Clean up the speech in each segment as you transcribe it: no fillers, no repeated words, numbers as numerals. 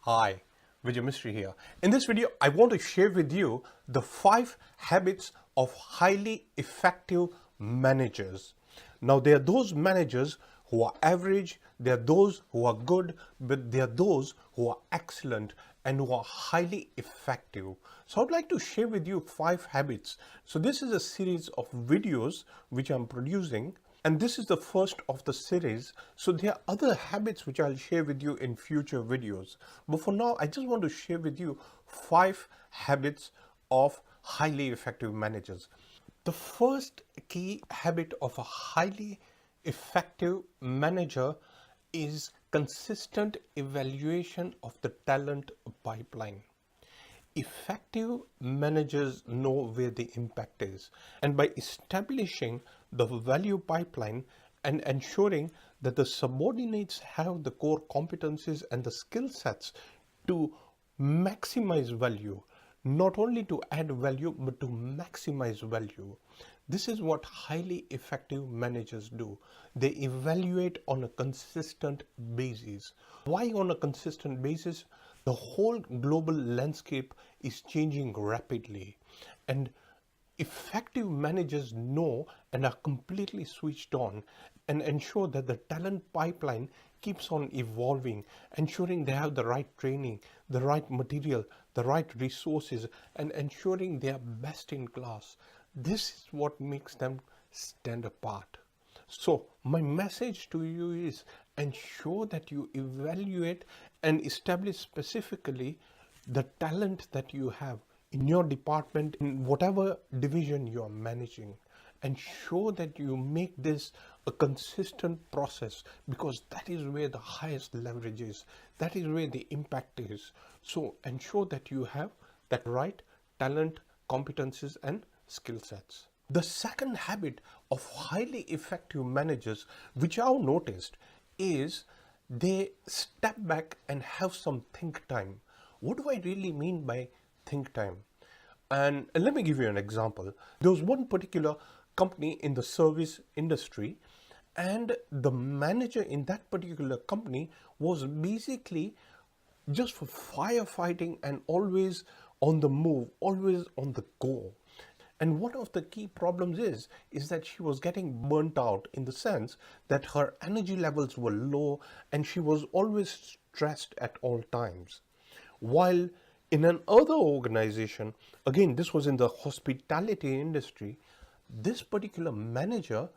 Hi, Vijay Mystery here. In this video, I want to share with you the 5 habits of highly effective managers. Now, there are those managers who are average, there are those who are good, but there are those who are excellent and who are highly effective. So I'd like to share with you 5 habits. So this is a series of videos which I'm producing, and this is the first of the series. So there are other habits which I'll share with you in future videos. But for now, I just want to share with you 5 habits of highly effective managers. The first key habit of a highly effective manager is consistent evaluation of the talent pipeline. Effective managers know where the impact is, and by establishing the value pipeline and ensuring that the subordinates have the core competencies and the skill sets to maximize value, not only to add value but to maximize value. This is what highly effective managers do. They evaluate on a consistent basis. Why on a consistent basis? The whole global landscape is changing rapidly, and effective managers know and are completely switched on and ensure that the talent pipeline keeps on evolving, ensuring they have the right training, the right material, the right resources, and ensuring they are best in class. This is what makes them stand apart. So my message to you is ensure that you evaluate and establish specifically the talent that you have in your department, in whatever division you are managing. Ensure that you make this a consistent process, because that is where the highest leverage is. That is where the impact is. So ensure that you have that right talent, competencies, and skill sets. The second habit of highly effective managers, which I've noticed, is they step back and have some think time. What do I really mean by think time? And let me give you an example. There was one particular company in the service industry, and the manager in that particular company was basically just for firefighting and always on the move, always on the go. And one of the key problems is that she was getting burnt out, in the sense that her energy levels were low and she was always stressed at all times. While in another organization, again, this was in the hospitality industry, this particular manager,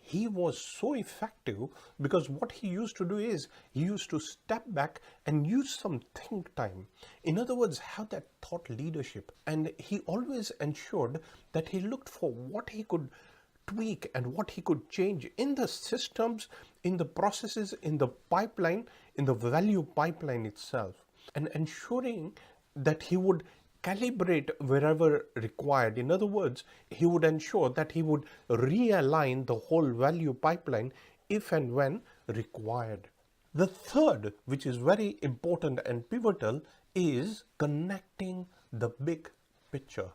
he was so effective because what he used to do is he used to step back and use some think time. In other words, have that thought leadership. And he always ensured that he looked for what he could tweak and what he could change in the systems, in the processes, in the pipeline, in the value pipeline itself, and ensuring that he would calibrate wherever required. In other words, he would ensure that he would realign the whole value pipeline if and when required. The third, which is very important and pivotal, is connecting the big picture.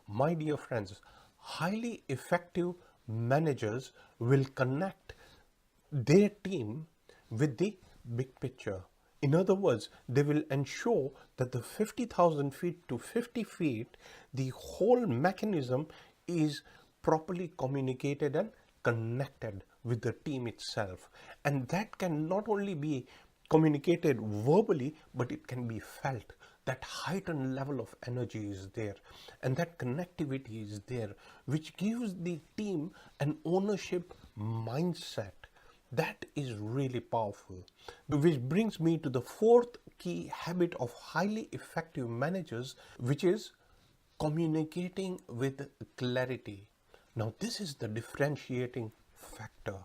My dear friends, highly effective managers will connect their team with the big picture. In other words, they will ensure that the 50,000 feet to 50 feet, the whole mechanism is properly communicated and connected with the team itself. And that can not only be communicated verbally, but it can be felt. That heightened level of energy is there, and that connectivity is there, which gives the team an ownership mindset. That is really powerful. Which brings me to the fourth key habit of highly effective managers, which is communicating with clarity. Now, this is the differentiating factor.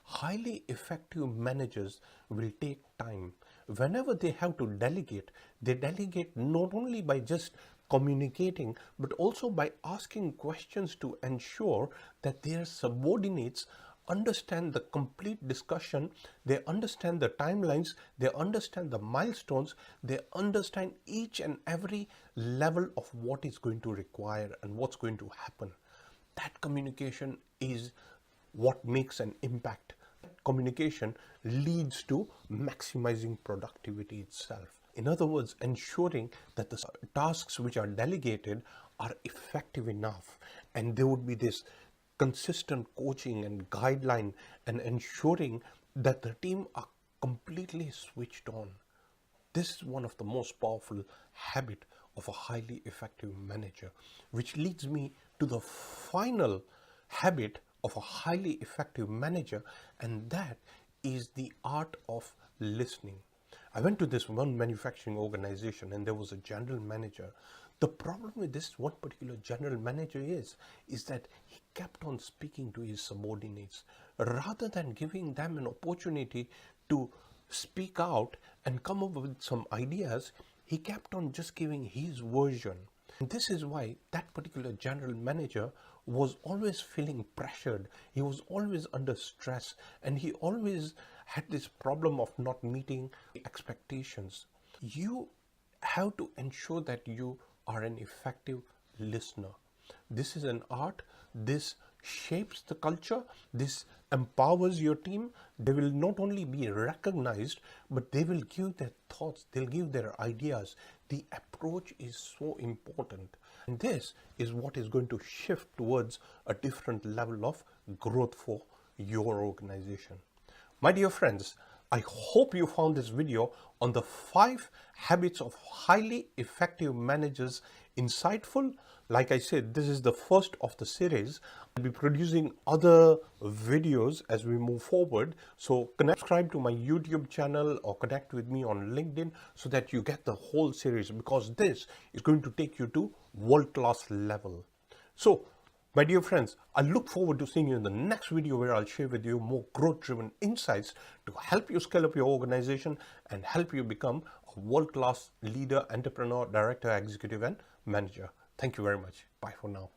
Highly effective managers will take time. Whenever they have to delegate, they delegate not only by just communicating, but also by asking questions to ensure that their subordinates understand the complete discussion, they understand the timelines, they understand the milestones, they understand each and every level of what is going to require and what's going to happen. That communication is what makes an impact. Communication leads to maximizing productivity itself. In other words, ensuring that the tasks which are delegated are effective enough, and there would be this consistent coaching and guideline, and ensuring that the team are completely switched on. This is one of the most powerful habit of a highly effective manager, which leads me to the final habit of a highly effective manager, and that is the art of listening. I went to this one manufacturing organization, and there was a general manager. The problem with this one particular general manager is that he kept on speaking to his subordinates rather than giving them an opportunity to speak out and come up with some ideas. He kept on just giving his version. And this is why that particular general manager was always feeling pressured. He was always under stress, and he always had this problem of not meeting expectations. You have to ensure that you are an effective listener. This is an art. This shapes the culture. This empowers your team. They will not only be recognized, but they will give their thoughts, they'll give their ideas. The approach is so important. And this is what is going to shift towards a different level of growth for your organization. My dear friends, I hope you found this video on the 5 habits of highly effective managers insightful. Like I said, this is the first of the series. I'll be producing other videos as we move forward. So subscribe to my YouTube channel or connect with me on LinkedIn so that you get the whole series, because this is going to take you to world-class level. So my dear friends, I look forward to seeing you in the next video, where I'll share with you more growth-driven insights to help you scale up your organization and help you become a world-class leader, entrepreneur, director, executive, and manager. Thank you very much. Bye for now.